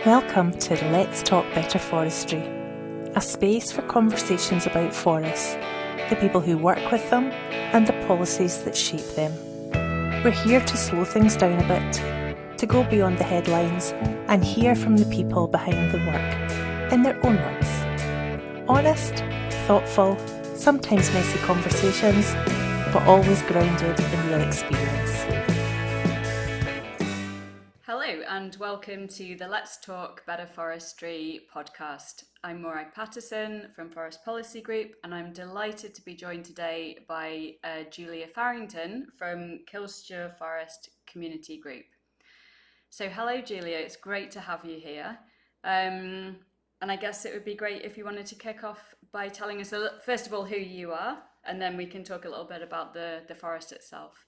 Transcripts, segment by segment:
Welcome to Let's Talk Better Forestry, a space for conversations about forests, the people who work with them, and the policies that shape them. We're here to slow things down a bit, to go beyond the headlines and hear from the people behind the work, in their own words. Honest, thoughtful, sometimes messy conversations, but always grounded in real experience. Hello and welcome to the Let's Talk Better Forestry podcast. I'm Morag Paterson from Forest Policy Group, and I'm delighted to be joined today by Julia Farrington from Kilsture Forest Community Group. So hello Julia, it's great to have you here. And I guess it would be great if you wanted to kick off by telling us, first of all, who you are, and then we can talk a little bit about the forest itself.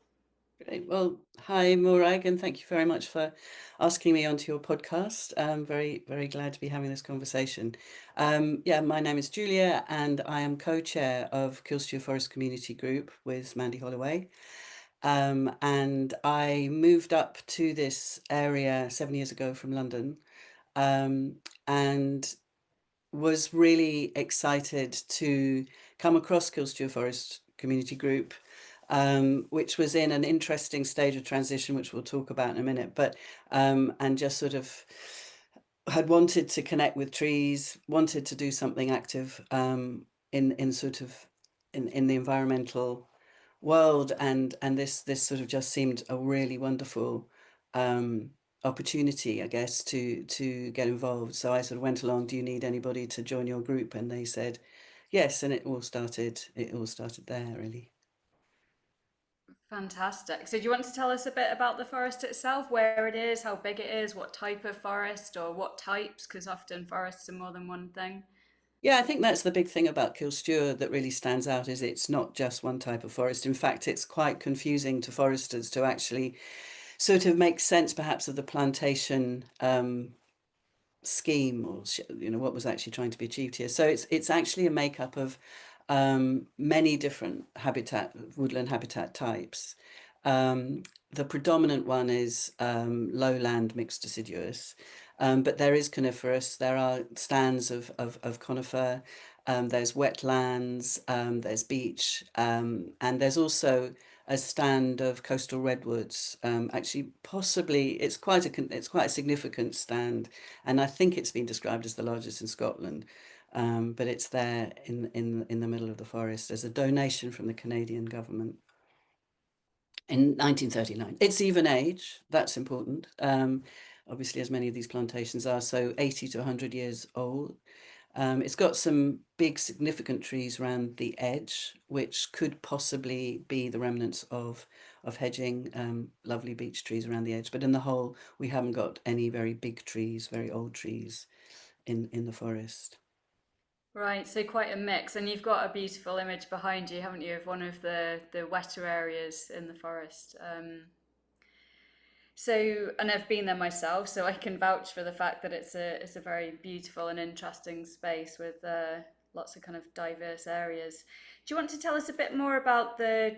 Great. Well, hi, Morag, and thank you very much for asking me onto your podcast. I'm very, very glad to be having this conversation. My name is Julia, and I am co-chair of Kilsture Forest Community Group with Mandy Holloway. And I moved up to this area 7 years ago from London, and was really excited to come across Kilsture Forest Community Group, which was in an interesting stage of transition, which we'll talk about in a minute, but and just sort of had wanted to connect with trees, wanted to do something active in the environmental world, and this sort of just seemed a really wonderful opportunity, I guess, to get involved. So I sort of went along, do you need anybody to join your group? And they said yes, and it all started there, really. Fantastic. So do you want to tell us a bit about the forest itself, where it is, how big it is, what type of forest or what types, because often forests are more than one thing? Yeah, I think that's the big thing about Kilsture that really stands out, is it's not just one type of forest. In fact, it's quite confusing to foresters to actually sort of make sense perhaps of the plantation scheme, or what was actually trying to be achieved here. So it's actually a makeup of many different woodland habitat types. The predominant one is lowland mixed deciduous, but there is coniferous. There are stands of conifer. There's wetlands. There's beech, and there's also a stand of coastal redwoods. Actually, possibly it's quite a significant stand, and I think it's been described as the largest in Scotland. But it's there in the middle of the forest as a donation from the Canadian government in 1939. It's even age, that's important. Obviously, as many of these plantations are, so 80 to 100 years old. It's got some big significant trees around the edge, which could possibly be the remnants of hedging, lovely beech trees around the edge. But in the whole, we haven't got any very big trees, very old trees in the forest. Right, so quite a mix. And you've got a beautiful image behind you, haven't you, of one of the wetter areas in the forest. And I've been there myself, so I can vouch for the fact that it's a very beautiful and interesting space with lots of kind of diverse areas. Do you want to tell us a bit more about the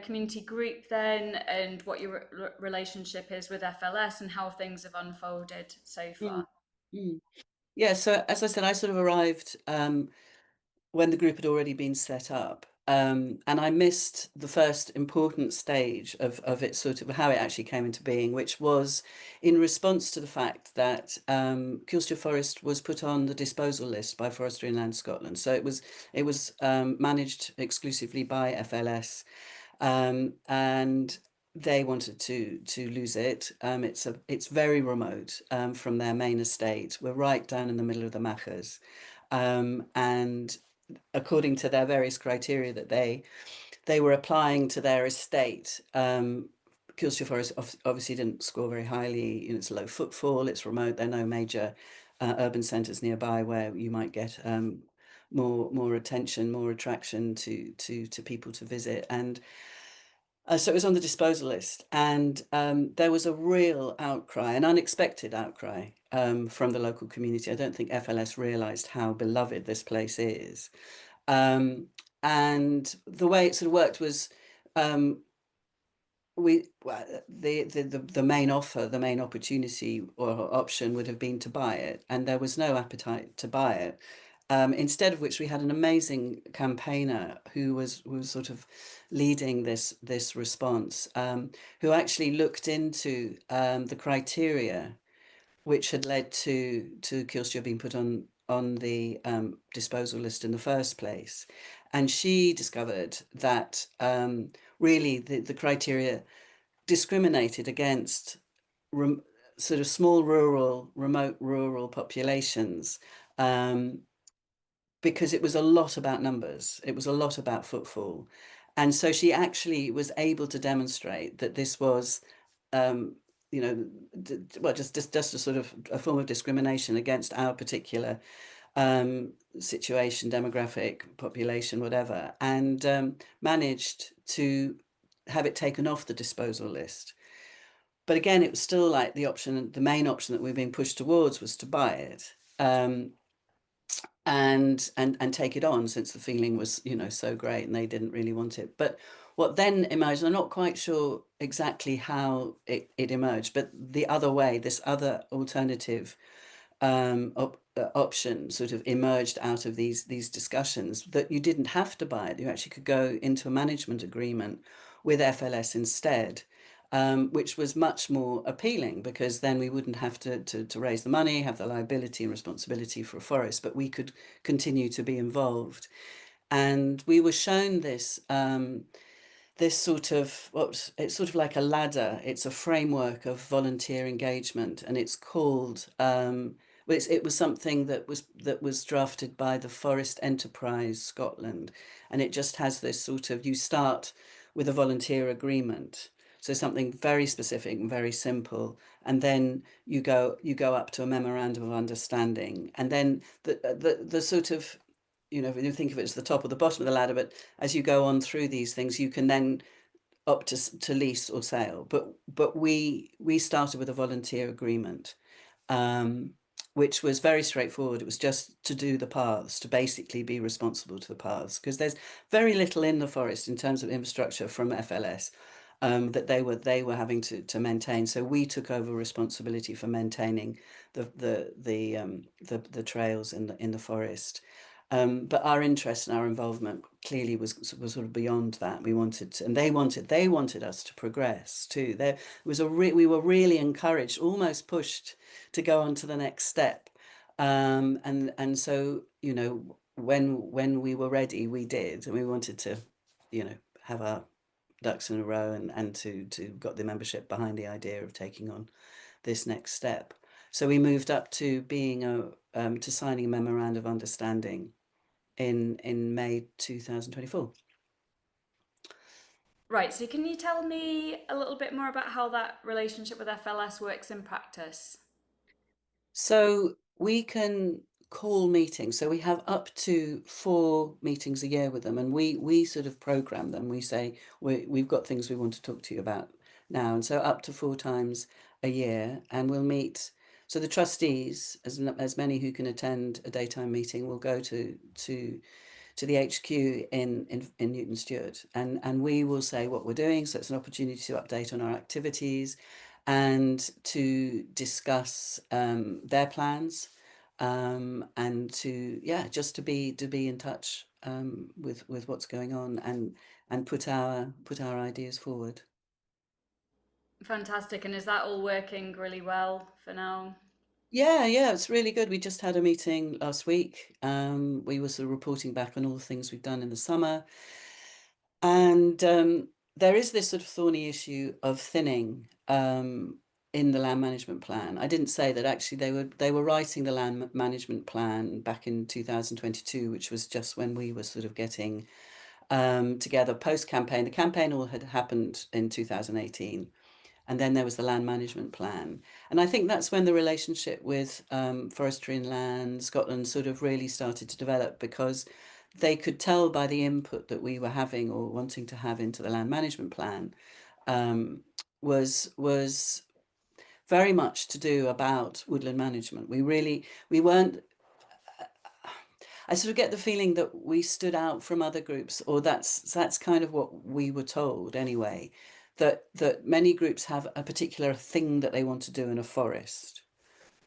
community group then, and what your relationship is with FLS and how things have unfolded so Mm, far? mm. Yeah, so as I said, I sort of arrived when the group had already been set up. And I missed the first important stage of it, sort of how it actually came into being, which was in response to the fact that Kilsture Forest was put on the disposal list by Forestry and Land Scotland. So it was managed exclusively by FLS, and they wanted to lose it. It's very remote from their main estate. We're right down in the middle of the Machars, and according to their various criteria that they were applying to their estate. Kilsture Forest obviously didn't score very highly. It's low footfall, it's remote, there are no major urban centres nearby where you might get more attention, more attraction to people to visit. And so it was on the disposal list, and there was a real outcry, an unexpected outcry from the local community. I don't think FLS realised how beloved this place is. Um, and the way it sort of worked was the main offer, the main opportunity or option would have been to buy it, and there was no appetite to buy it. Instead of which, we had an amazing campaigner who was sort of leading this response, who actually looked into the criteria which had led to Kilsture being put on the disposal list in the first place. And she discovered that really the criteria discriminated against sort of small remote rural populations, because it was a lot about numbers. It was a lot about footfall. And so she actually was able to demonstrate that this was, you know, well, just a sort of a form of discrimination against our particular situation, demographic, population, whatever, and managed to have it taken off the disposal list. But again, it was still like the main option that we were being pushed towards was to buy it. And take it on, since the feeling was, so great, and they didn't really want it. But what then emerged, I'm not quite sure exactly how it emerged, but the other way, this other alternative option sort of emerged out of these discussions, that you didn't have to buy it. You actually could go into a management agreement with FLS instead, which was much more appealing, because then we wouldn't have to raise the money, have the liability and responsibility for a forest, but we could continue to be involved. And we were shown this sort of, it's sort of like a ladder. It's a framework of volunteer engagement, and it's called it was something that was drafted by the Forest Enterprise Scotland, and it just has this sort of, you start with a volunteer agreement, so something very specific and very simple, and then you go up to a memorandum of understanding, and then the sort of, you think of it as the top or the bottom of the ladder, but as you go on through these things, you can then opt to lease or sale. But we started with a volunteer agreement, which was very straightforward. It was just to do the paths, to basically be responsible to the paths, because there's very little in the forest in terms of infrastructure from FLS that they were having to maintain. So we took over responsibility for maintaining the trails in the forest. But our interest and our involvement clearly was sort of beyond that. We wanted to, and they wanted us to progress too. There was we were really encouraged, almost pushed to go on to the next step. And so, when we were ready, we did, and we wanted to, have our ducks in a row, and to got the membership behind the idea of taking on this next step. So we moved up to being to signing a memorandum of understanding in May 2024. Right, so can you tell me a little bit more about how that relationship with FLS works in practice? So we can call meetings. So we have up to 4 meetings a year with them, and we sort of program them. We say we've got things we want to talk to you about now, and so up to 4 times a year, and we'll meet. So the trustees, as many who can attend a daytime meeting, will go to the HQ in Newton Stewart, and we will say what we're doing. So it's an opportunity to update on our activities and to discuss their plans, and just to be in touch with what's going on, and put our ideas forward. Fantastic. And is that all working really well for now? Yeah, it's really good. We just had a meeting last week. We were sort of reporting back on all the things we've done in the summer. And there is this sort of thorny issue of thinning in the land management plan. I didn't say that actually they were writing the land management plan back in 2022, which was just when we were sort of getting together post-campaign. The campaign all had happened in 2018. And then there was the land management plan. And I think that's when the relationship with Forestry and Land Scotland sort of really started to develop, because they could tell by the input that we were having or wanting to have into the land management plan was very much to do about woodland management. We weren't, I sort of get the feeling that we stood out from other groups, or that's kind of what we were told anyway, that many groups have a particular thing that they want to do in a forest.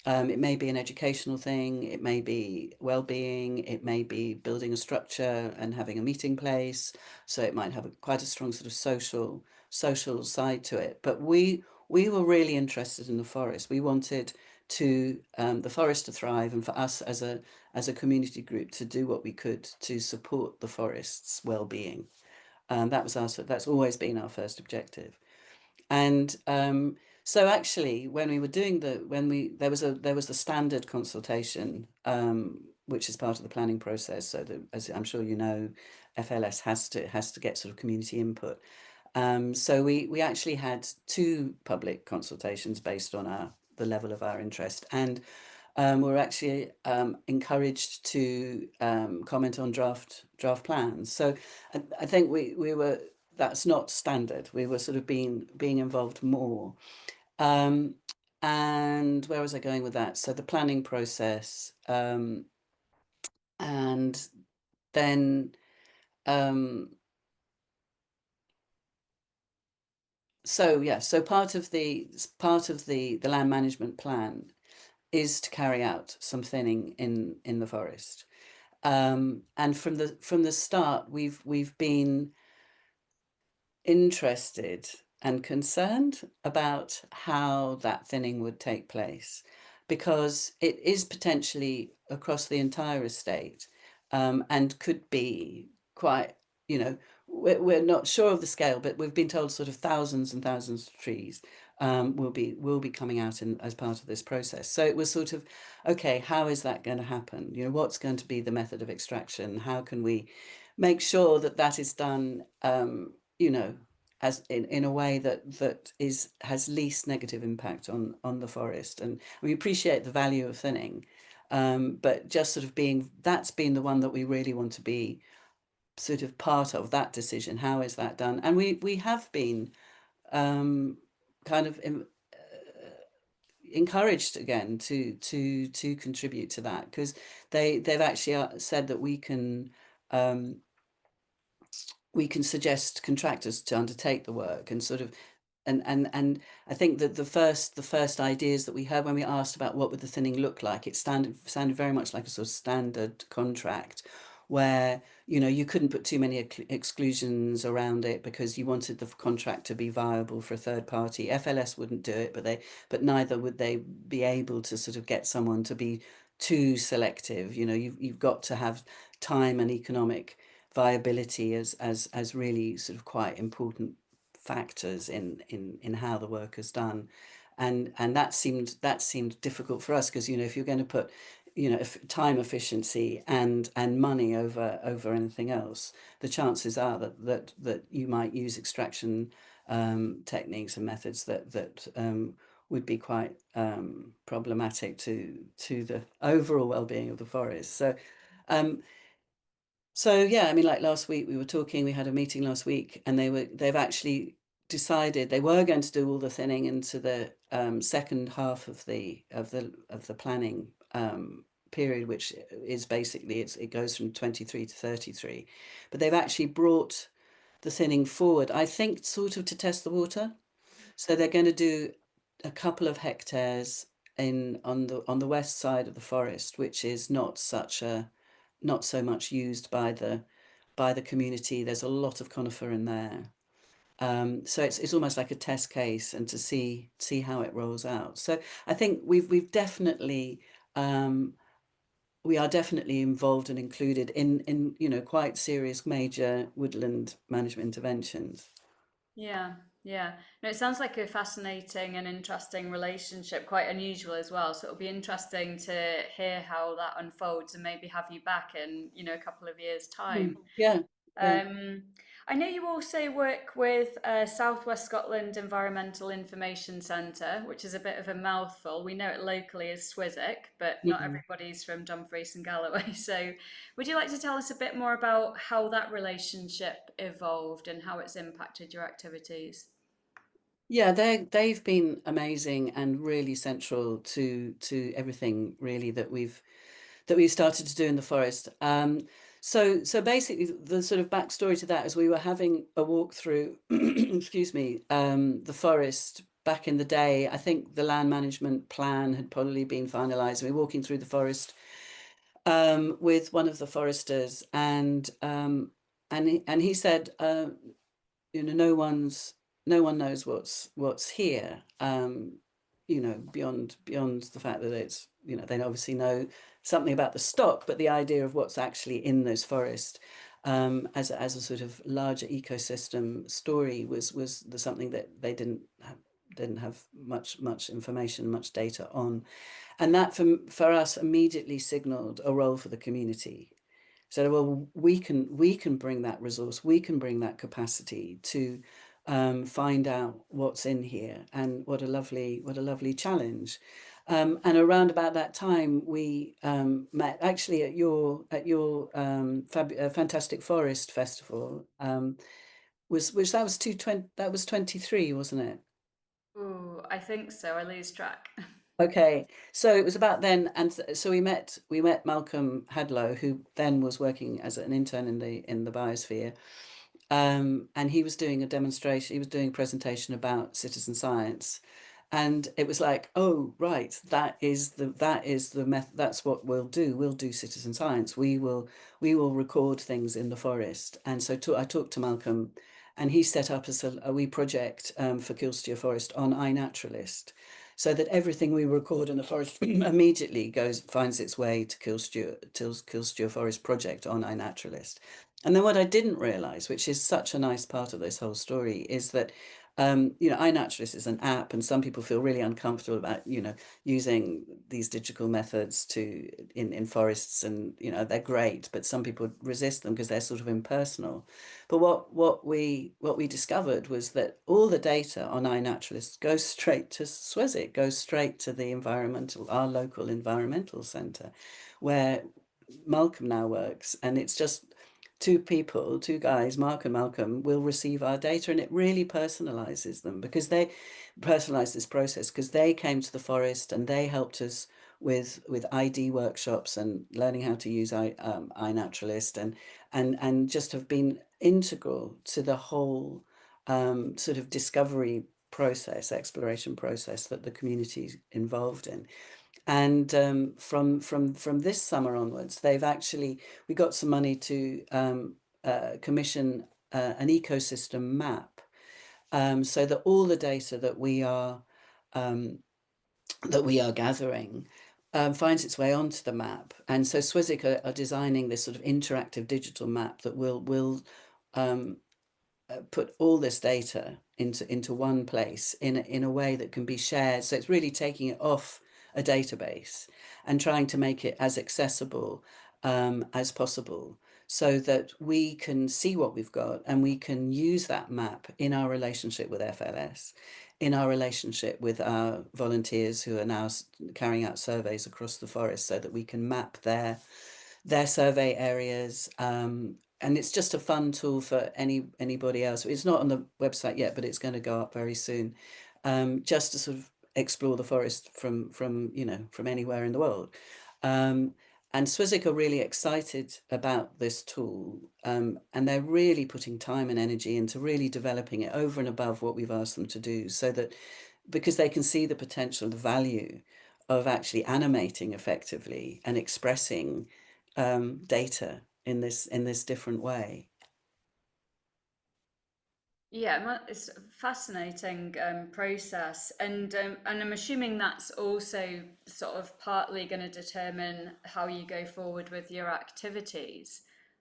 It may be an educational thing, it may be well-being, it may be building a structure and having a meeting place. So it might have quite a strong sort of social side to it. But we were really interested in the forest. We wanted to the forest to thrive, and for us as a community group to do what we could to support the forest's well-being. That's always been our first objective. And so actually, when we were doing there was the standard consultation, which is part of the planning process. So that, as I'm sure you know, FLS has to get sort of community input. So we actually had two public consultations based on the level of our interest, and we're actually encouraged to comment on draft plans. So I think we were, that's not standard. We were sort of being involved more. Um, and where was I going with that? So the planning process, and then so yeah, so part of the land management plan is to carry out some thinning in the forest. And from the start, we've been interested and concerned about how that thinning would take place, because it is potentially across the entire estate, and could be quite, you know, we're not sure of the scale, but we've been told sort of thousands and thousands of trees will be coming out as part of this process. So it was sort of, okay, how is that going to happen? You know, what's going to be the method of extraction? How can we make sure that that is done, you know, as in a way that has least negative impact on the forest? And we appreciate the value of thinning, but just sort of that's been the one that we really want to be sort of part of that decision. How is that done? And we have been kind of encouraged again to contribute to that, because they've actually said that we can suggest contractors to undertake the work, and sort of, and I think that the first ideas that we heard when we asked about what would the thinning look like, it sounded very much like a sort of standard contract, where, you know, you couldn't put too many exclusions around it because you wanted the contract to be viable for a third party. FLS wouldn't do it, but neither would they be able to sort of get someone to be too selective. You know, you've got to have time and economic viability as really sort of quite important factors in how the work is done. And that seemed difficult for us, because, you know, if you're going to put, you know, time efficiency and money over anything else, the chances are that you might use extraction techniques and methods that would be quite problematic to the overall well-being of the forest. Um, so yeah, I mean, like last week we had a meeting last week, and they've actually decided they were going to do all the thinning into the second half of the planning period, which is basically it goes from 23 to 33, but they've actually brought the thinning forward, I think, sort of to test the water. So they're going to do a couple of hectares on the west side of the forest, which is not so much used by the community. There's a lot of conifer in there. So it's almost like a test case, and to see how it rolls out. So I think we've definitely we are definitely involved and included in, you know, quite serious major woodland management interventions. Yeah, yeah. No, it sounds like a fascinating and interesting relationship, quite unusual as well. So it'll be interesting to hear how that unfolds, and maybe have you back in, a couple of years' time. Yeah, yeah. Um, I know you also work with Southwest Scotland Environmental Information Centre, which is a bit of a mouthful. We know it locally as Swiswick, but not Mm. everybody's from Dumfries and Galloway. So, would you like to tell us a bit more about how that relationship evolved and how it's impacted your activities? Yeah, they've been amazing and really central to everything really that we've started to do in the forest. So basically, the sort of backstory to that is we were having a walk through, excuse me, the forest back in the day. I think the land management plan had probably been finalised. We were walking through the forest with one of the foresters, and he said, no one knows what's here. Beyond the fact that it's, they obviously know something about the stock, but the idea of what's actually in those forests as a sort of larger ecosystem story was something that they didn't have much information, much data on, and that for us immediately signaled a role for the community. So, well, we can bring that resource, we can bring that capacity to find out what's in here, and what a lovely challenge. And around about that time, we met actually at your Fantastic Forest Festival. Was that was 220, that was 23, wasn't it? Ooh, I think so. I lose track. Okay, so it was about then, and so we met Malcolm Hadlow, who then was working as an intern in the biosphere, and he was doing a demonstration. He was doing a presentation about citizen science, and it was like, oh right, that is the method. That's what we'll do. We'll do citizen science. We will record things in the forest. And so I talked to Malcolm, and he set up a wee project for Kilsture Forest on iNaturalist, so that everything we record in the forest immediately finds its way to Kilsture Forest project on iNaturalist. And then what I didn't realize, which is such a nice part of this whole story, is that iNaturalist is an app, and some people feel really uncomfortable about using these digital methods in forests, and they're great, but some people resist them because they're sort of impersonal. But what we discovered was that all the data on iNaturalist goes straight to Sweswick, goes straight to our local environmental centre, where Malcolm now works, and it's just two guys, Mark and Malcolm, will receive our data, and it really personalizes them, because they personalize this process because they came to the forest and they helped us with ID workshops and learning how to use iNaturalist, and just have been integral to the whole sort of discovery process, exploration process that the community's involved in. And from this summer onwards, we got some money to commission an ecosystem map, so that all the data um, that we are gathering finds its way onto the map. And so Swizik are designing this sort of interactive digital map that will um, put all this data into one place in a way that can be shared. So it's really taking it off a database and trying to make it as accessible as possible, so that we can see what we've got, and we can use that map in our relationship with FLS, in our relationship with our volunteers who are now carrying out surveys across the forest, so that we can map their survey areas. And it's just a fun tool for anybody else. It's not on the website yet, but it's going to go up very soon, just to sort of explore the forest from anywhere in the world. And Swizik are really excited about this tool, and they're really putting time and energy into really developing it over and above what we've asked them to do, so that, because they can see the potential, the value of actually animating effectively and expressing data in this different way. Yeah, it's a fascinating process, and I'm assuming that's also sort of partly going to determine how you go forward with your activities.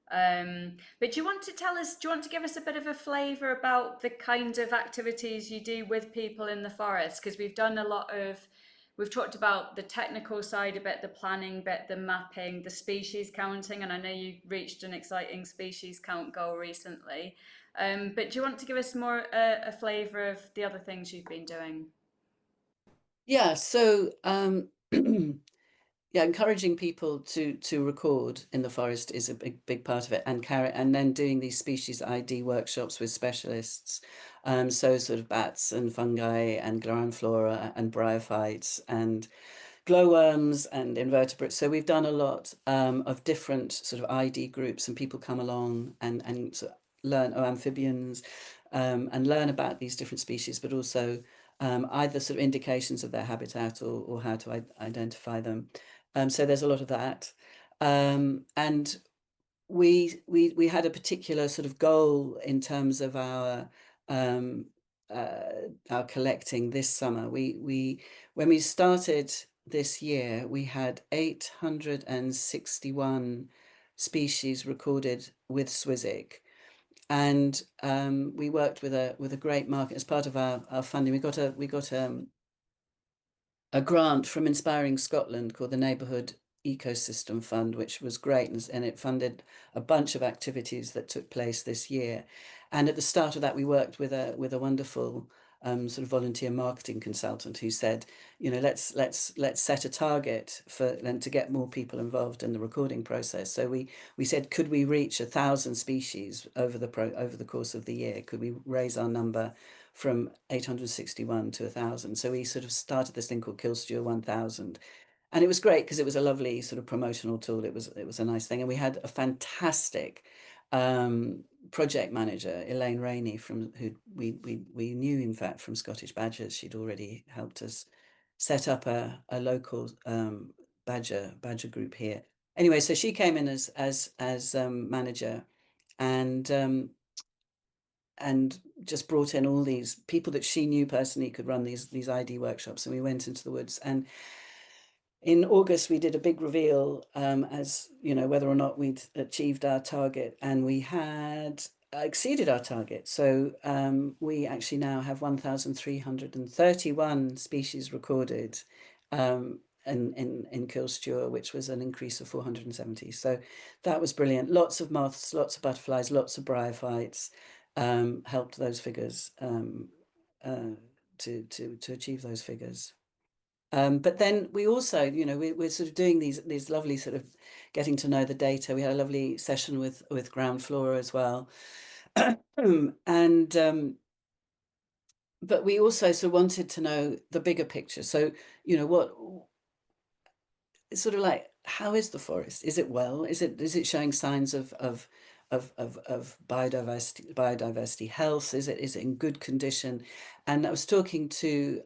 But do you want to tell us? Do you want to give us a bit of a flavour about the kind of activities you do with people in the forest? Because we've talked about the technical side a bit, the planning bit, the mapping, the species counting, and I know you reached an exciting species count goal recently. But do you want to give us more a flavour of the other things you've been doing? Yeah, so yeah, encouraging people to record in the forest is a big part of it, and then doing these species ID workshops with specialists, so sort of bats and fungi and flora and bryophytes and glowworms and invertebrates. So we've done a lot of different sort of ID groups, and people come along and sort of learn amphibians and learn about these different species, but also either sort of indications of their habitat or how to identify them. So there's a lot of that. And we had a particular sort of goal in terms of um, our collecting this summer. We when we started this year, we had 861 species recorded with Swizik, and we worked with a great market as part of our funding. We got a grant from Inspiring Scotland called the Neighbourhood Ecosystem Fund, which was great, and it funded a bunch of activities that took place this year. And at the start of that, we worked with a wonderful sort of volunteer marketing consultant who said, let's set a target for and to get more people involved in the recording process. So we said, could we reach 1,000 species over the course of the year? Could we raise our number from 861 to 1,000? So we sort of started this thing called Kilsture 1000, and it was great because it was a lovely sort of promotional tool. It was a nice thing, and we had a fantastic project manager, Elaine Rainey, from who we knew, in fact, from Scottish Badgers. She'd already helped us set up a local badger group here. Anyway, so she came in as manager, and and just brought in all these people that she knew personally could run these ID workshops. And we went into the woods, and in August we did a big reveal, as whether or not we'd achieved our target, and we had exceeded our target. So we actually now have 1,331 species recorded in Kilsture, which was an increase of 470. So that was brilliant. Lots of moths, lots of butterflies, lots of bryophytes helped those figures to achieve those figures. But then we also, we're sort of doing these lovely sort of getting to know the data. We had a lovely session with ground flora as well, and but we also sort of wanted to know the bigger picture. So what it's sort of like, how is the forest? Is it well? Is it showing signs of biodiversity health? Is it in good condition? And I was talking to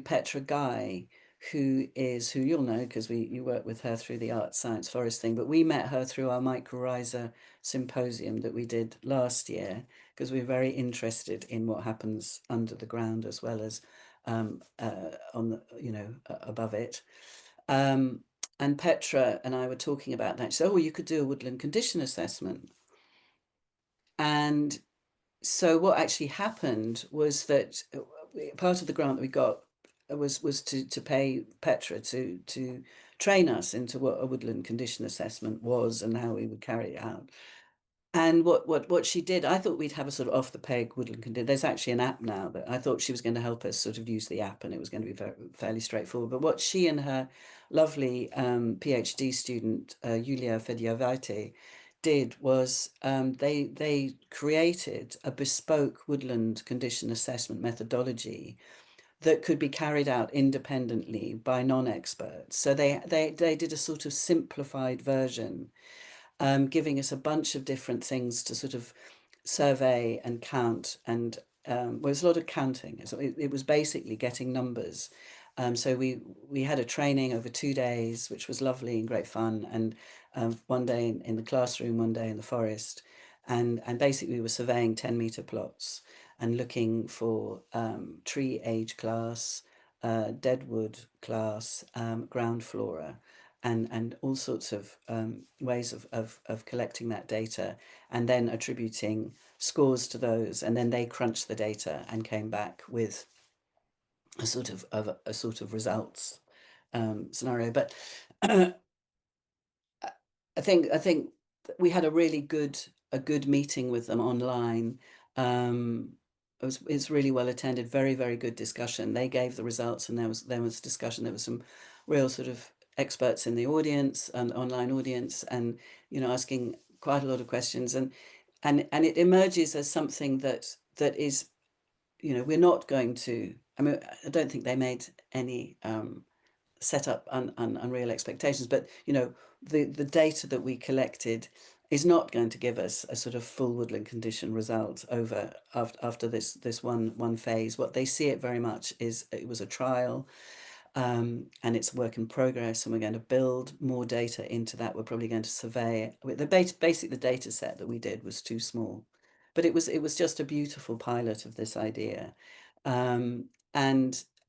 Petra Guy, who you'll know because you work with her through the Art Science Forest thing, but we met her through our mycorrhiza symposium that we did last year, because we're very interested in what happens under the ground as well as on the above it. And Petra and I were talking about that. She said, "Oh, you could do a woodland condition assessment." And so what actually happened was that part of the grant that we got was to pay Petra to train us into what a woodland condition assessment was and how we would carry it out. And what she did, I thought we'd have a sort of off the peg woodland condition. There's actually an app now, but I thought she was going to help us sort of use the app, and it was going to be fairly straightforward. But what she and her lovely PhD student Julia Farrington did was they created a bespoke woodland condition assessment methodology that could be carried out independently by non-experts. So they did a sort of simplified version, giving us a bunch of different things to sort of survey and count. And well, it was a lot of counting. So it was basically getting numbers. So we had a training over 2 days, which was lovely and great fun. And one day in the classroom, one day in the forest. And basically we were surveying 10-meter plots and looking for tree age class, deadwood class, ground flora, and all sorts of ways of collecting that data, and then attributing scores to those. And then they crunched the data and came back with a sort of results scenario. But I think we had a really good meeting with them online. It's really well attended, very, very good discussion. They gave the results, and there was discussion. There was some real sort of experts in the audience and online audience, and asking quite a lot of questions, and it emerges as something that is, we're not going to. I mean, I don't think they made any set up unreal expectations. But the data that we collected is not going to give us a sort of full woodland condition result after this one phase. What they see it very much is it was a trial. And it's a work in progress, and we're going to build more data into that. We're probably going to survey basically the data set that we did was too small, but it was just a beautiful pilot of this idea. And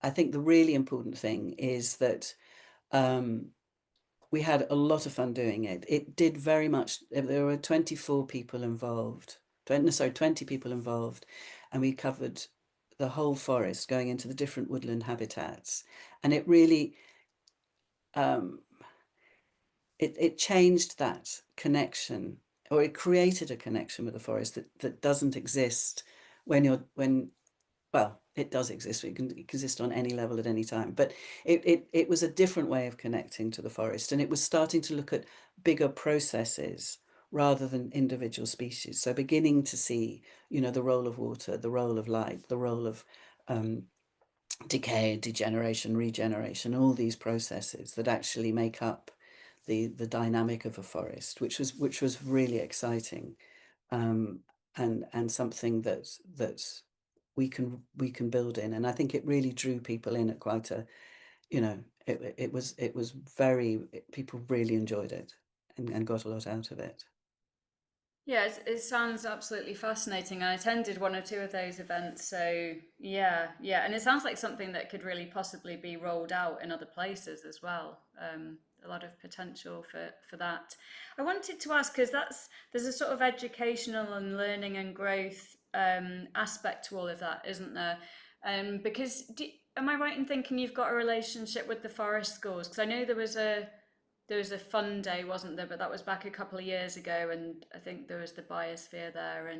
I think the really important thing is that we had a lot of fun doing it. It did very much. There were 24 people involved. 20 people involved, and we covered the whole forest, going into the different woodland habitats, and it really it changed that connection, or it created a connection with the forest that doesn't exist when well, it does exist. It can exist on any level at any time, but it was a different way of connecting to the forest, and it was starting to look at bigger processes rather than individual species. So beginning to see, the role of water, the role of light, the role of decay, degeneration, regeneration, all these processes that actually make up the dynamic of a forest, which was really exciting, and something that we can build in. And I think it really drew people in at quite a, it was very, people really enjoyed it and got a lot out of it. Yeah, it sounds absolutely fascinating. I attended one or two of those events, so yeah, and it sounds like something that could really possibly be rolled out in other places as well. A lot of potential for that. I wanted to ask, because there's a sort of educational and learning and growth aspect to all of that, isn't there? Because am I right in thinking you've got a relationship with the forest schools? Because I know there was a fun day, wasn't there? But that was back a couple of years ago, and I think there was the biosphere there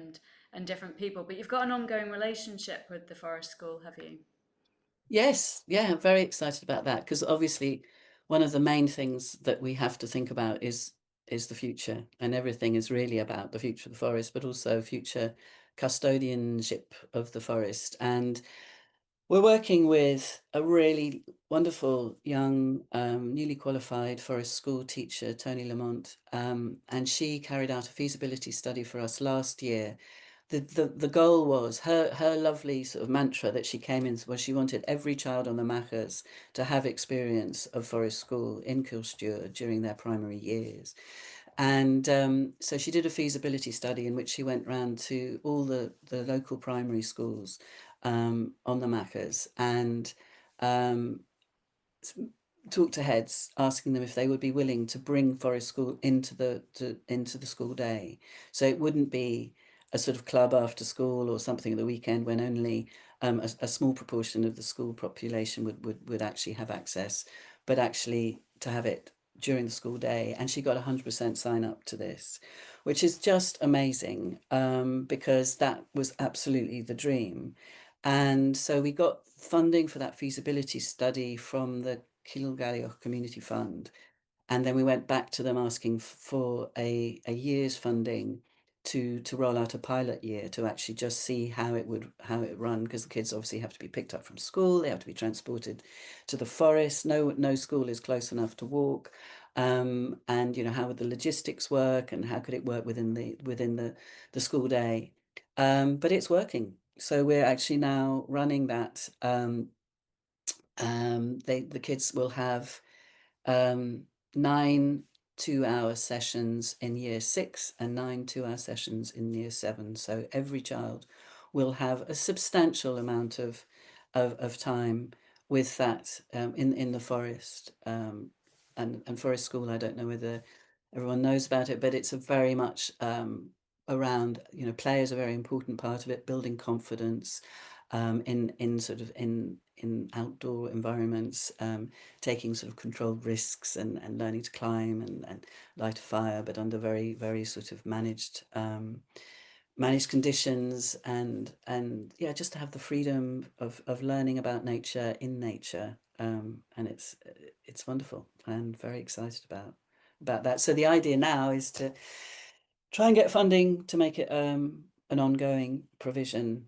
and different people. But you've got an ongoing relationship with the forest school, have you? Yes, yeah, I'm very excited about that, because obviously one of the main things that we have to think about is the future, and everything is really about the future of the forest, but also future custodianship of the forest. And we're working with a really wonderful young, newly qualified forest school teacher, Tony Lamont, and she carried out a feasibility study for us last year. The goal was her lovely sort of mantra that she came in was she wanted every child on the Machas to have experience of forest school in Kilsture during their primary years. And so she did a feasibility study in which she went round to all the local primary schools on the Machas, and um, talked to heads, asking them if they would be willing to bring forest school into the school day. So it wouldn't be a sort of club after school or something at the weekend when only a small proportion of the school population would actually have access, but actually to have it during the school day. And she got 100% sign up to this, which is just amazing, because that was absolutely the dream. And so we got funding for that feasibility study from the Kilsture Community Fund. And then we went back to them asking for a year's funding to roll out a pilot year to actually just see how it run, because the kids obviously have to be picked up from school, they have to be transported to the forest. No school is close enough to walk. And how would the logistics work, and how could it work within the school day? But it's working. So we're actually now running that. The kids will have 9 2-hour sessions in year 6 and 9 2-hour sessions in year 7. So every child will have a substantial amount of time with that in the forest. And forest school, I don't know whether everyone knows about it, but it's a very much around, play is a very important part of it, building confidence in sort of in outdoor environments, taking sort of controlled risks, and learning to climb and light a fire, but under very, very sort of managed conditions, and yeah, just to have the freedom of learning about nature in nature. And it's wonderful. I'm very excited about that. So the idea now is to try and get funding to make it an ongoing provision,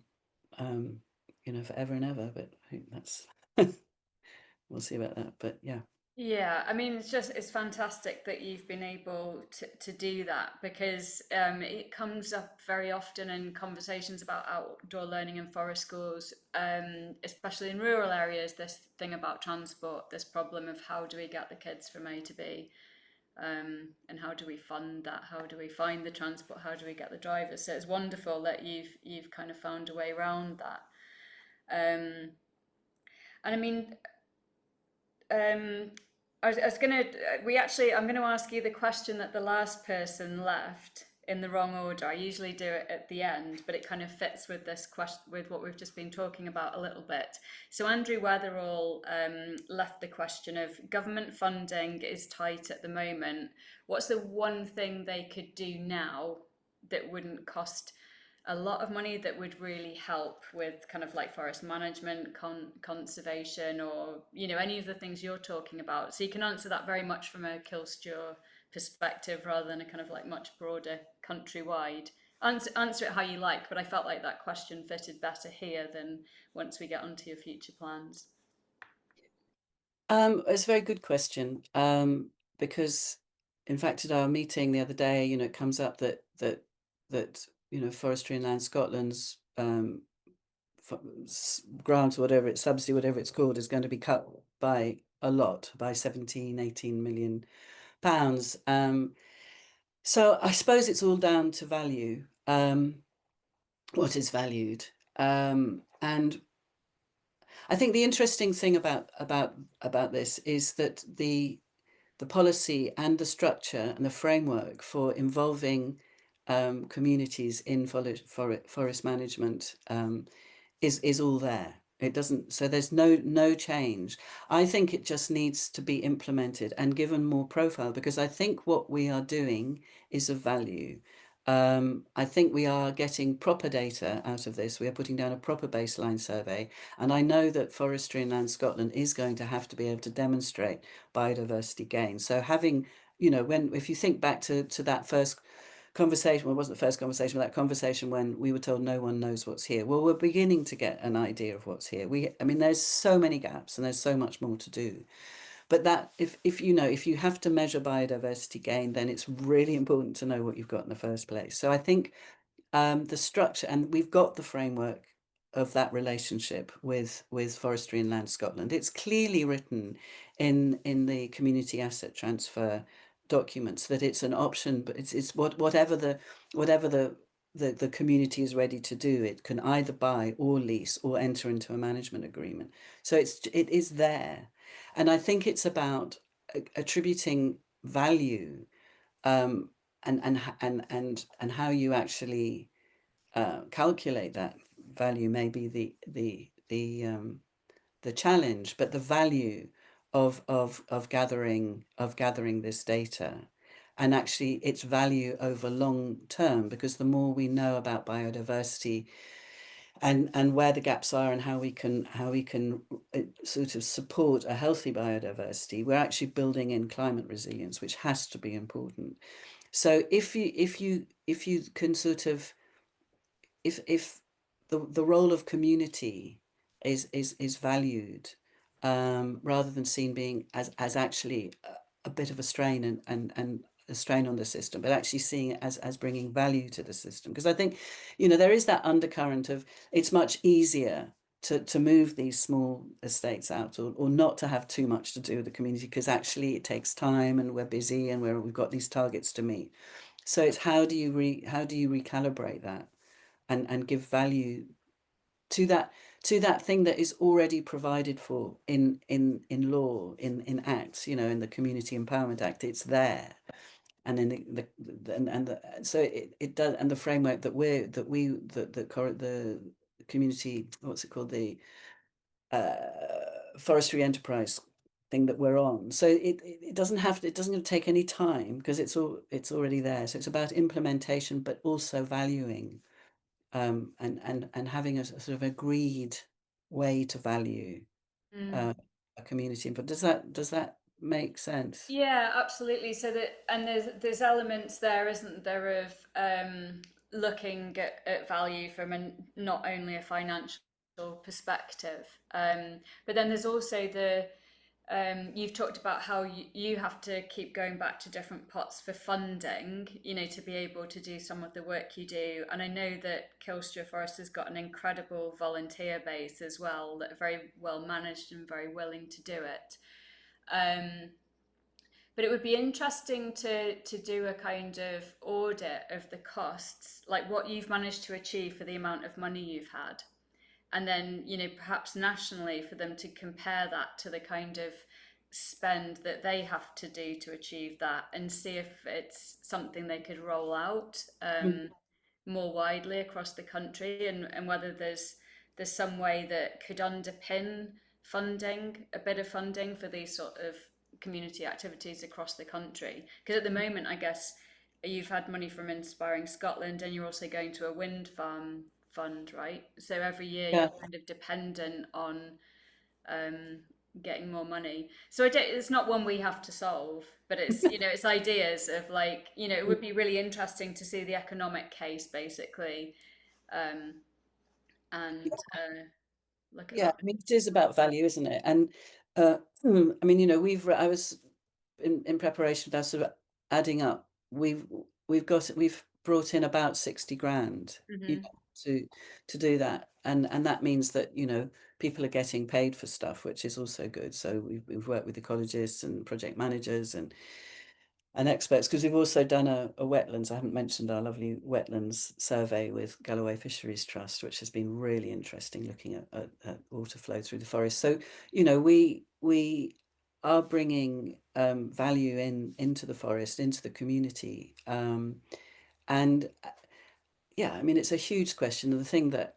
forever and ever. But I think that's we'll see about that. But yeah. Yeah, I mean, it's fantastic that you've been able to do that because it comes up very often in conversations about outdoor learning in forest schools, especially in rural areas. This thing about transport, this problem of how do we get the kids from A to B, and how do we fund that? How do we find the transport? How do we get the drivers? So it's wonderful that you've kind of found a way around that. Um, and I mean, Um, I was gonna, I'm gonna ask you the question that the last person left in the wrong order. I usually do it at the end, but it kind of fits with this question, with what we've just been talking about a little bit. So Andrew Weatherall left the question of government funding is tight at the moment. What's the one thing they could do now that wouldn't cost a lot of money that would really help with kind of like forest management, conservation, or any of the things you're talking about? So you can answer that very much from a Kilsture perspective rather than a kind of like much broader countrywide. Answer it how you like, but I felt like that question fitted better here than once we get onto your future plans. It's a very good question, because in fact at our meeting the other day, it comes up that Forestry and Land Scotland's grant, whatever it's subsidy, whatever it's called, is going to be cut by a lot, by 17, 18 million pounds. So I suppose it's all down to value, what is valued. And I think the interesting thing about this is that the policy and the structure and the framework for involving communities in forest management is all there. It doesn't, so there's no change. I think it just needs to be implemented and given more profile, because I think what we are doing is of value. I think we are getting proper data out of this. We are putting down a proper baseline survey, and I know that Forestry and Land Scotland is going to have to be able to demonstrate biodiversity gain. So having, if you think back to that first conversation, well, it wasn't the first conversation, but that conversation when we were told no one knows what's here. Well, we're beginning to get an idea of what's here. I mean, there's so many gaps and there's so much more to do. But that if you have to measure biodiversity gain, then it's really important to know what you've got in the first place. So I think the structure, and we've got the framework of that relationship with Forestry and Land Scotland. It's clearly written in the community asset transfer documents that it's an option, but it's whatever the community is ready to do. It can either buy or lease or enter into a management agreement. So it is there, and I think it's about attributing value, um, and how you actually calculate that value may be the challenge, but the value of gathering this data, and actually its value over long term, because the more we know about biodiversity and where the gaps are and how we can sort of support a healthy biodiversity, we're actually building in climate resilience, which has to be important. So if you can sort of, if the role of community is valued, rather than seen being as actually a bit of a strain and a strain on the system, but actually seeing it as bringing value to the system. Because I think, there is that undercurrent of it's much easier to move these small estates out, or not to have too much to do with the community, because actually it takes time and we're busy and we've got these targets to meet. So it's how do you recalibrate that and give value to that thing that is already provided for in law, in acts, in the Community Empowerment Act. It's there. And then so it does, and the framework the community, what's it called, the forestry enterprise thing that we're on. So it doesn't take any time, because it's already there. So it's about implementation, but also valuing, and having a sort of agreed way to value Mm. uh, a community input. Does that make sense? Yeah, absolutely. So that, and there's elements there, isn't there, of looking at value from not only a financial perspective, but then there's also You've talked about how you have to keep going back to different pots for funding, to be able to do some of the work you do. And I know that Kilsture Forest has got an incredible volunteer base as well, that are very well managed and very willing to do it. Um, but it would be interesting to do a kind of audit of the costs, like what you've managed to achieve for the amount of money you've had, and then perhaps nationally for them to compare that to the kind of spend that they have to do to achieve that, and see if it's something they could roll out more widely across the country, and whether there's some way that could underpin funding, a bit of funding for these sort of community activities across the country. Because at the moment, I guess you've had money from Inspiring Scotland, and you're also going to a wind farm fund, right? So every year Yeah. you're kind of dependent on um, getting more money. So it's not one we have to solve, but it's it's ideas of, like, it would be really interesting to see the economic case, basically, um, and look at Yeah, that. I mean, it is about value, isn't it? And I mean, I was in preparation for that, sort of adding up. We've brought in about 60 grand, Hmm. to do that, and that means that people are getting paid for stuff, which is also good. So we've worked with ecologists and project managers and experts, because we've also done a wetlands. I haven't mentioned our lovely wetlands survey with Galloway Fisheries Trust, which has been really interesting, looking at water flow through the forest. So we are bringing value into the forest, into the community, and yeah, I mean, it's a huge question. And the thing that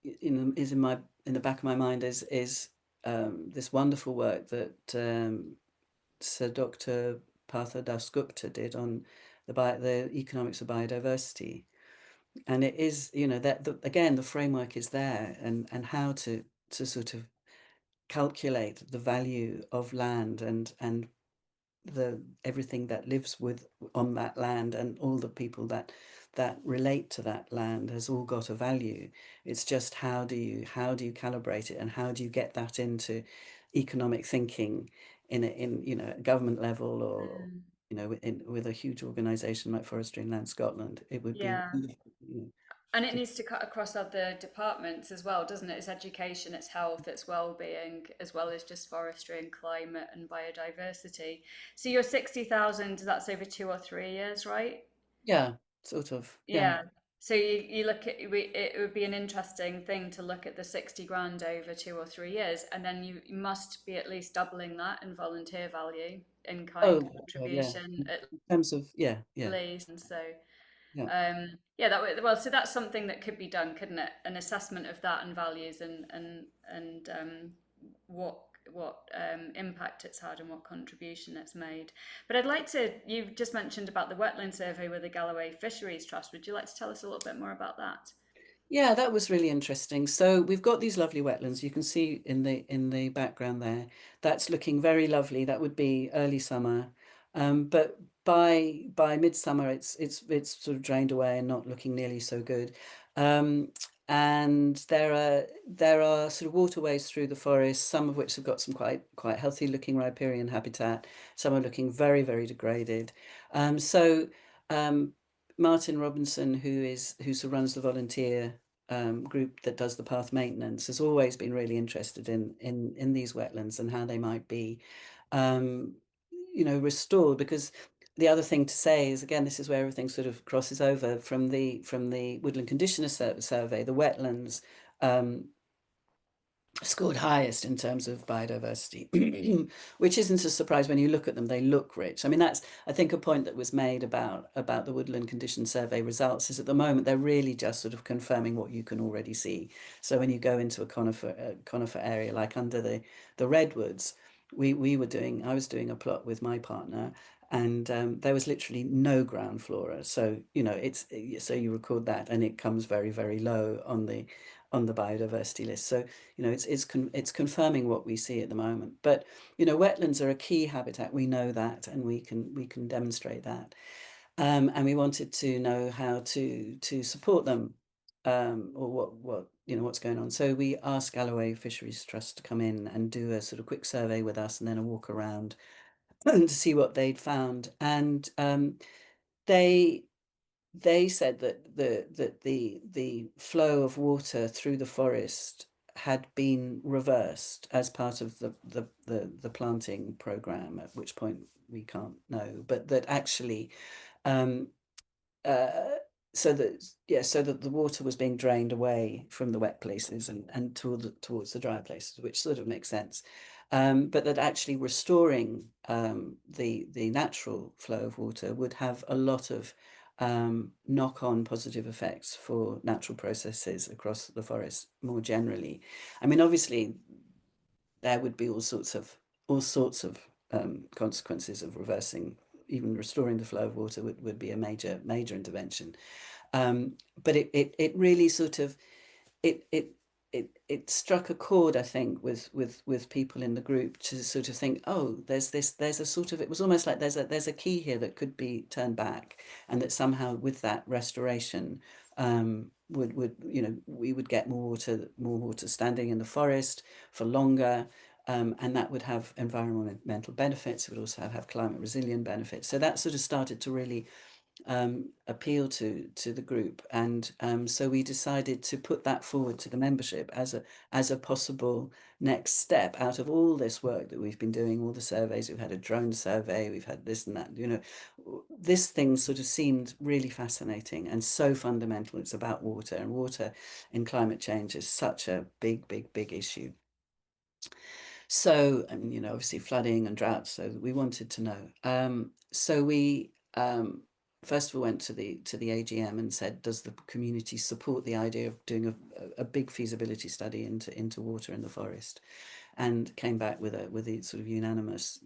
is in the back of my mind is this wonderful work that Sir Dr. Partha Dasgupta did on the economics of biodiversity. And it is, that again, the framework is there, and how to sort of calculate the value of land, and the everything that lives on that land, and all the people that relate to that land has all got a value. It's just how do you calibrate it, and how do you get that into economic thinking in government level, or Mm, with a huge organization like Forestry and Land Scotland. It would be yeah. And it needs to cut across other departments as well, doesn't it? It's education, it's health, it's well-being, as well as just forestry and climate and biodiversity. So your 60,000, that's over 2 or 3 years, right? yeah, sort of, yeah. Yeah. So you look at, it would be an interesting thing to look at the 60 grand over 2 or 3 years, and then you must be at least doubling that in volunteer value, in kind Oh God, yeah, contribution in at terms of, yeah, least. And so yeah. yeah, well, so that's something that could be done, couldn't it? An assessment of that and values, and what impact it's had and what contribution it's made. But I'd like to. You've just mentioned about the wetland survey with the Galloway Fisheries Trust. Would you like to tell us a little bit more about that? Yeah, that was really interesting. So we've got these lovely wetlands. You can see in the background there. That's looking very lovely. That would be early summer, but by midsummer, it's sort of drained away and not looking nearly so good. Um, and there are sort of waterways through the forest, some of which have got some quite healthy looking riparian habitat. Some are looking very, very degraded. So. Martin Robinson, who sort of runs the volunteer group that does the path maintenance, has always been really interested in these wetlands, and how they might be um, restored. Because the other thing to say is, again, this is where everything sort of crosses over from the woodland conditioner survey. The wetlands um, scored highest in terms of biodiversity, which isn't a surprise when you look at them. They look rich. I mean, that's, I think, a point that was made about the woodland condition survey results, is at the moment they're really just sort of confirming what you can already see. So when you go into a conifer area, like under the redwoods, I was doing a plot with my partner, and there was literally no ground flora. So so you record that, and it comes very, very low on the biodiversity list. So it's confirming what we see at the moment. But wetlands are a key habitat. We know that, and we can demonstrate that. And we wanted to know how to support them, or what's going on. So we asked Galloway Fisheries Trust to come in and do a sort of quick survey with us, and then a walk around to see what they'd found. And they said that the flow of water through the forest had been reversed as part of the planting program, at which point we can't know, but that actually um, uh, so that the water was being drained away from the wet places and towards the dry places, which sort of makes sense. But that actually restoring the natural flow of water would have a lot of knock-on positive effects for natural processes across the forest more generally. I mean, obviously, there would be all sorts of consequences of reversing, even restoring the flow of water would be a major intervention. But it really sort of it it it struck a chord, I think, with people in the group to sort of think, oh, there's a sort of, it was almost like there's a key here that could be turned back, and that somehow with that restoration would we would get more water standing in the forest for longer. And that would have environmental benefits. It would also have climate resilient benefits. So that sort of started to really appeal to the group, and so we decided to put that forward to the membership as a possible next step out of all this work that we've been doing, all the surveys. We've had a drone survey, we've had this and that. This thing sort of seemed really fascinating and so fundamental. It's about water, and water in climate change is such a big issue. So, I mean, obviously flooding and drought. So we wanted to know. So we first of all went to the AGM and said, does the community support the idea of doing a big feasibility study into water in the forest? And came back with a sort of unanimous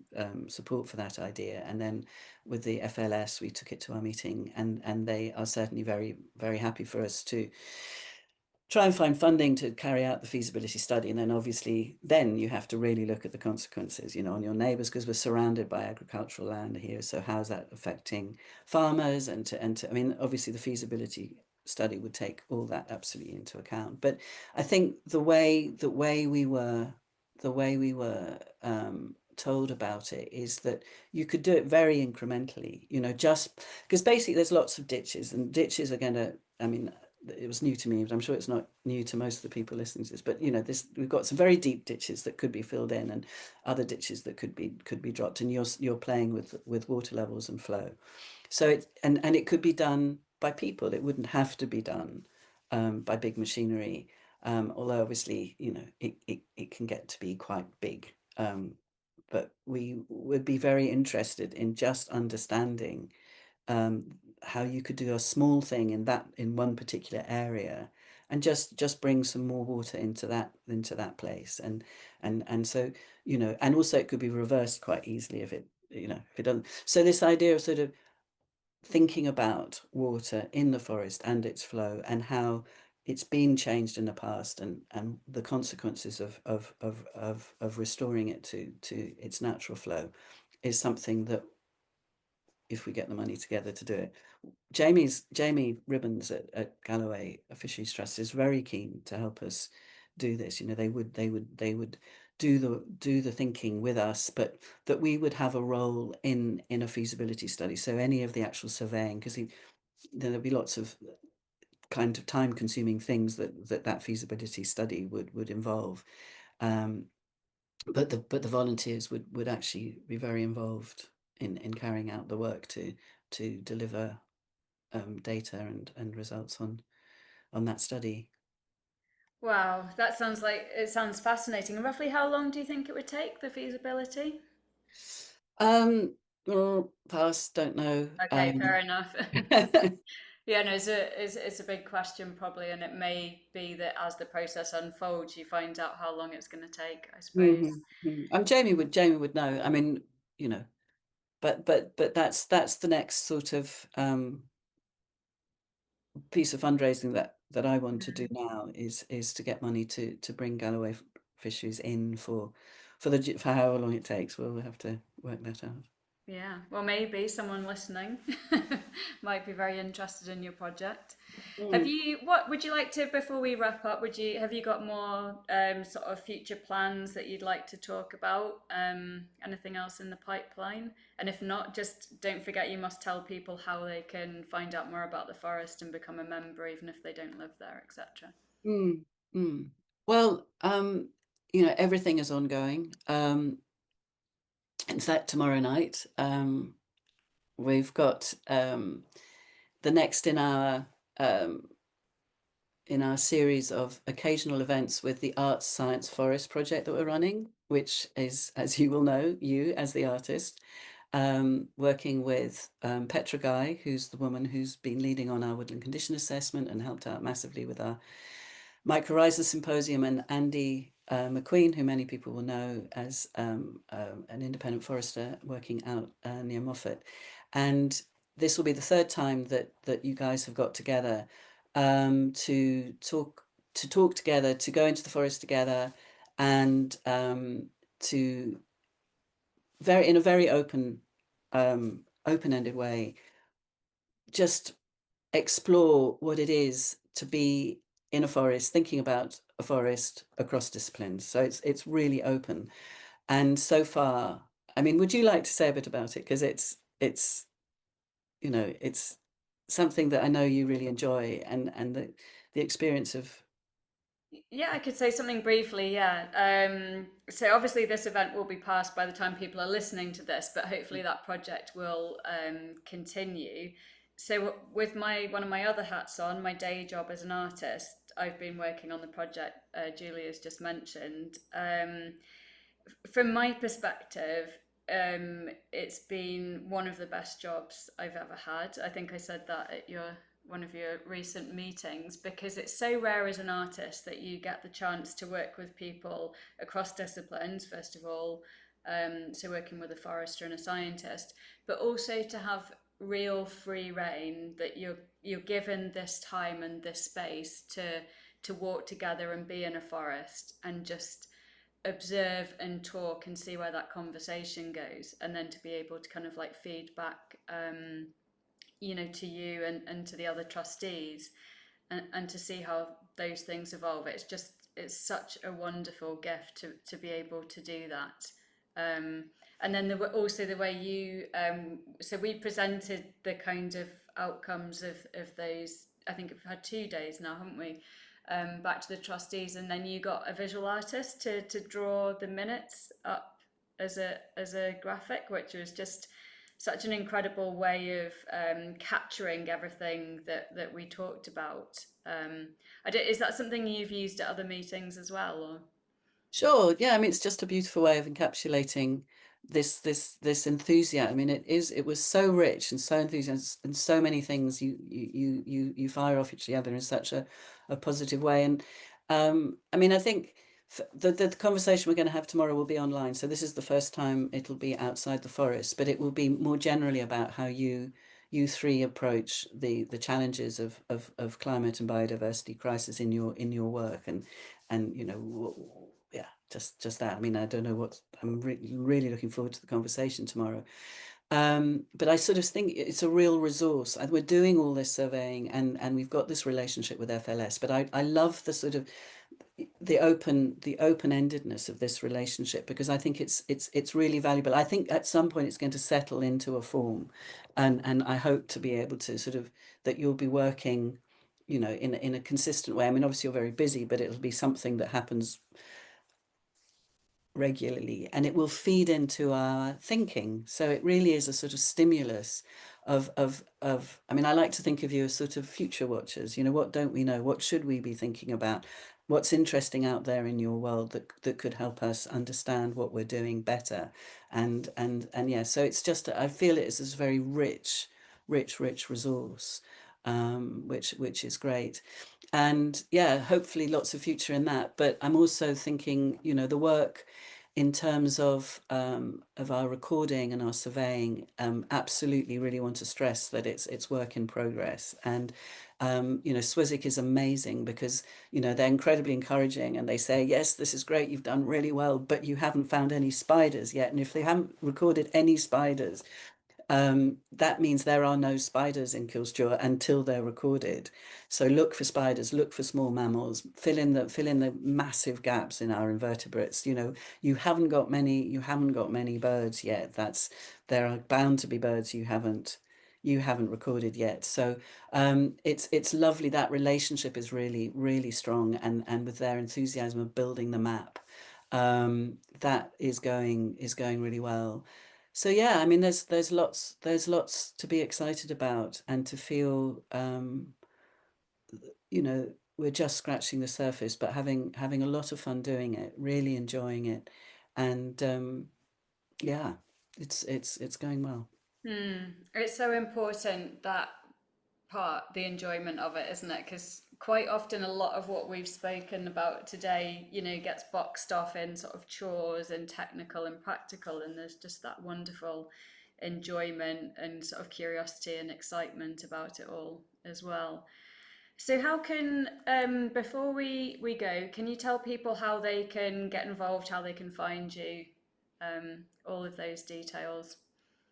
support for that idea. And then with the FLS, we took it to our meeting, and they are certainly very happy for us to try and find funding to carry out the feasibility study. And then obviously then you have to really look at the consequences, on your neighbours, because we're surrounded by agricultural land here. So how's that affecting farmers? And I mean, obviously the feasibility study would take all that absolutely into account. But I think the way we were told about it is that you could do it very incrementally, just because basically there's lots of ditches, and ditches are going to, I mean, it was new to me, but I'm sure it's not new to most of the people listening to this. But we've got some very deep ditches that could be filled in, and other ditches that could be dropped, and you're playing with water levels and flow. So it could be done by people. It wouldn't have to be done by big machinery. Although obviously it can get to be quite big. But we would be very interested in just understanding how you could do a small thing in one particular area, and just bring some more water into that place, and so and also it could be reversed quite easily if it doesn't. So this idea of sort of thinking about water in the forest and its flow, and how it's been changed in the past, and the consequences of restoring it to its natural flow, is something that, if we get the money together to do it. Jamie Ribbons at Galloway Fisheries Trust is very keen to help us do this. They would do the thinking with us, but that we would have a role in a feasibility study. So any of the actual surveying, because there'll be lots of kind of time-consuming things that feasibility study would involve. But the volunteers would actually be very involved in carrying out the work to deliver data and results on that study. Wow, it sounds fascinating. And roughly how long do you think it would take, the feasibility? Pass, don't know. Okay, fair enough. Yeah, no, it's a big question probably, and it may be that as the process unfolds, you find out how long it's going to take, I suppose. Jamie would know. I mean, but that's the next sort of piece of fundraising that I want to do now, is to get money to bring Galloway Fisheries in for however long it takes. We'll have to work that out. Yeah, well, maybe someone listening might be very interested in your project. Mm. What would you like to, before we wrap up, have you got more sort of future plans that you'd like to talk about? Anything else in the pipeline? And if not, just don't forget you must tell people how they can find out more about the forest and become a member, even if they don't live there, etc. Mm. Mm. Well, everything is ongoing. In fact, tomorrow night, we've got the next um, in our series of occasional events with the Arts Science Forest project that we're running, which is, as you will know, you as the artist, working with Petra Guy, who's the woman who's been leading on our woodland condition assessment and helped out massively with our Mycorrhiza Symposium, and Andy McQueen, who many people will know as an independent forester working out near Moffat. And this will be the third time that you guys have got together to talk together, to go into the forest together, and to in a very open-ended way, just explore what it is to be in a forest, thinking about a forest across disciplines. So it's really open. And so far, I mean, would you like to say a bit about it? Because it's it's something that I know you really enjoy, and the experience of. Yeah, I could say something briefly. Yeah. So obviously, this event will be passed by the time people are listening to this, but hopefully that project will continue. So with my one of my other hats on, my day job as an artist, I've been working on the project Julia's just mentioned. From my perspective, it's been one of the best jobs I've ever had. I think I said that at one of your recent meetings, because it's so rare as an artist that you get the chance to work with people across disciplines, first of all, so working with a forester and a scientist, but also to have real free reign, that you're given this time and this space to walk together and be in a forest and just observe and talk and see where that conversation goes, and then to be able to kind of like feed back to you and to the other trustees, and to see how those things evolve. It's such a wonderful gift to be able to do that. And then also the way you so we presented the kind of outcomes of those. I think we've had 2 days now, haven't we? Back to the trustees, and then you got a visual artist to draw the minutes up as a graphic, which was just such an incredible way of capturing everything that we talked about. Is that something you've used at other meetings as well, or? Sure, yeah. I mean, it's just a beautiful way of encapsulating this enthusiasm. I mean, it was so rich and so enthusiastic, and so many things you fire off each other in such a positive way. And I mean, I think the conversation we're going to have tomorrow will be online. So this is the first time it'll be outside the forest, but it will be more generally about how you three approach the challenges of climate and biodiversity crisis in your work, and yeah, just that. I mean, I don't know what I'm really looking forward to the conversation tomorrow. But I sort of think it's a real resource, and we're doing all this surveying, and we've got this relationship with FLS. But I love the sort of the open-endedness of this relationship, because I think it's really valuable. I think at some point it's going to settle into a form, and I hope to be able to sort of, that you'll be working, in a consistent way. I mean, obviously you're very busy, but it'll be something that happens regularly, and it will feed into our thinking. So it really is a sort of stimulus of I mean, I like to think of you as sort of future watchers. What don't we know? What should we be thinking about? What's interesting out there in your world that could help us understand what we're doing better? And yeah, so it's just, I feel it is this very rich resource, which is great. And yeah, hopefully lots of future in that. But I'm also thinking, the work in terms of our recording and our surveying, absolutely really want to stress that it's work in progress. And Swizik is amazing because they're incredibly encouraging, and they say, yes, this is great, you've done really well, but you haven't found any spiders yet. And if they haven't recorded any spiders, that means there are no spiders in Kilsture until they're recorded. So look for spiders, look for small mammals, fill in the massive gaps in our invertebrates. You haven't got many birds yet. There are bound to be birds you haven't recorded yet. So it's lovely. That relationship is really, really strong, and with their enthusiasm of building the map, that is going really well. So yeah, I mean, there's lots to be excited about, and to feel we're just scratching the surface, but having a lot of fun doing it, really enjoying it, and yeah, it's going well. It's so important, that part, the enjoyment of it, isn't it? Because quite often a lot of what we've spoken about today, gets boxed off in sort of chores and technical and practical, and there's just that wonderful enjoyment and sort of curiosity and excitement about it all as well. So how can, before we go, can you tell people how they can get involved, how they can find you, all of those details?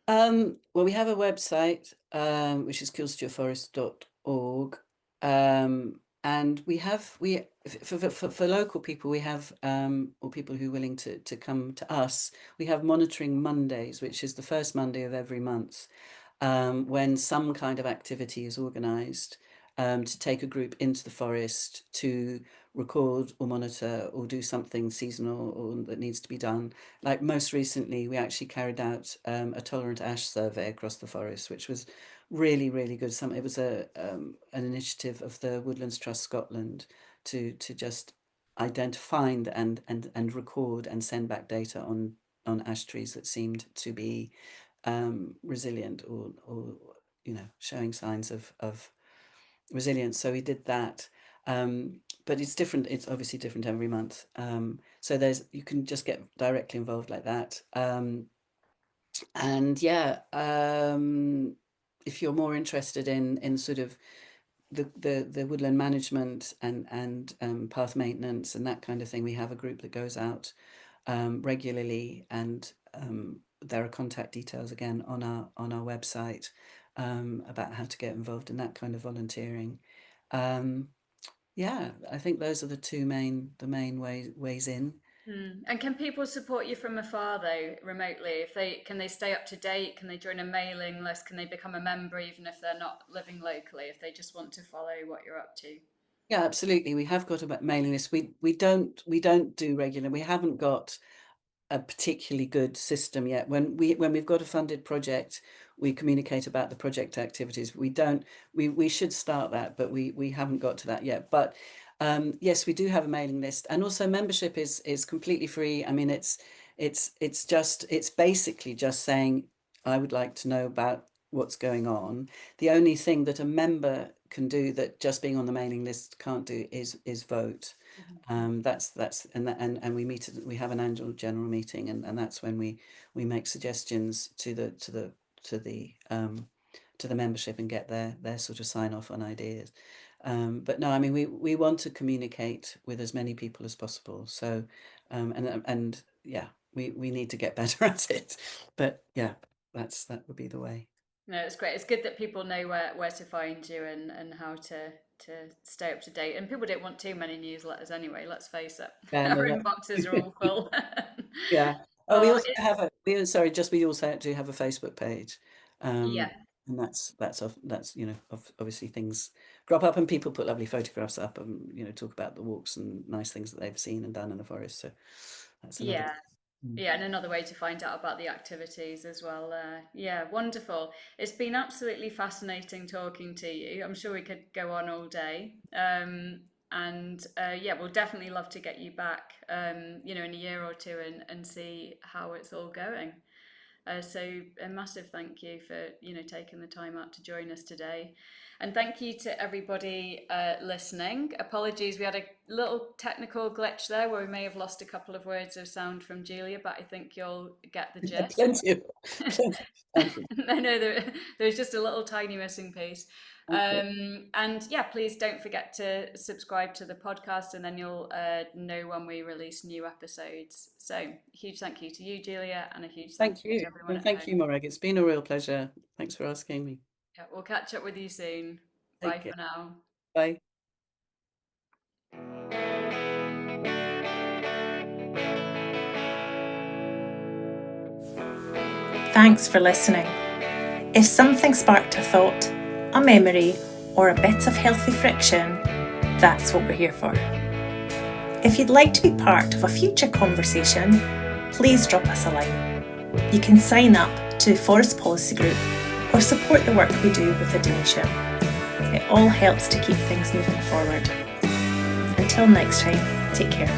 Well, we have a website, which is kilstureforest.org. And for local people, we have, or people who are willing to come to us, we have monitoring Mondays, which is the first Monday of every month, when some kind of activity is organised, to take a group into the forest to record or monitor or do something seasonal or that needs to be done. Like most recently, we actually carried out a tolerant ash survey across the forest, which was really, really good. It was an initiative of the Woodlands Trust Scotland to just identify and record and send back data on ash trees that seemed to be resilient, or showing signs of resilience. So we did that. But it's different. It's obviously different every month. So you can just get directly involved like that. And yeah, if you're more interested in sort of the woodland management and path maintenance and that kind of thing, we have a group that goes out regularly, and there are contact details again on our website, about how to get involved in that kind of volunteering. Yeah, I think those are the main ways in. And can people support you from afar though, remotely? If they can they stay up to date? Can they join a mailing list? Can they become a member even if they're not living locally, if they just want to follow what you're up to? Yeah, absolutely. We have got a mailing list. We don't do regular. We haven't got a particularly good system yet. When we've got a funded project, we communicate about the project activities. We should start that, but we haven't got to that yet. But yes, we do have a mailing list, and also membership is completely free. I mean, it's basically just saying, I would like to know about what's going on. The only thing that a member can do that just being on the mailing list can't do is vote. That's and we have an annual general meeting, and that's when we make suggestions to the membership and get their sort of sign off on ideas. But no, I mean, we want to communicate with as many people as possible. So and yeah, we need to get better at it. But yeah, that would be the way. No, it's great. It's good that people know where to find you and how to stay up to date. And people don't want too many newsletters anyway, let's face it. Yeah, Our no, inboxes are all full. yeah. Oh, Oh, it, we also do have a Facebook page. yeah. And obviously things crop up and people put lovely photographs up, and talk about the walks and nice things that they've seen and done in the forest. So that's another. Yeah. Mm. Yeah, and another way to find out about the activities as well. Yeah, wonderful. It's been absolutely fascinating talking to you. I'm sure we could go on all day. And yeah, we'll definitely love to get you back, in a year or two and see how it's all going. So a massive thank you for taking the time out to join us today, and thank you to everybody listening. Apologies, we had a little technical glitch there where we may have lost a couple of words of sound from Julia, but I think you'll get the gist. Plenty. No, there's just a little tiny missing piece. Okay. And yeah, please don't forget to subscribe to the podcast, and then you'll know when we release new episodes. So huge thank you to you, Julia, and a huge thank you to everyone And at thank home. you, Morag. It's been a real pleasure. Thanks for asking me. Yeah, we'll catch up with you soon. Take Bye care. for now. Bye. Thanks for listening. If something sparked a thought, a memory, or a bit of healthy friction, that's what we're here for. If you'd like to be part of a future conversation, please drop us a line. You can sign up to Forest Policy Group or support the work we do with a donation. It all helps to keep things moving forward. Until next time, take care.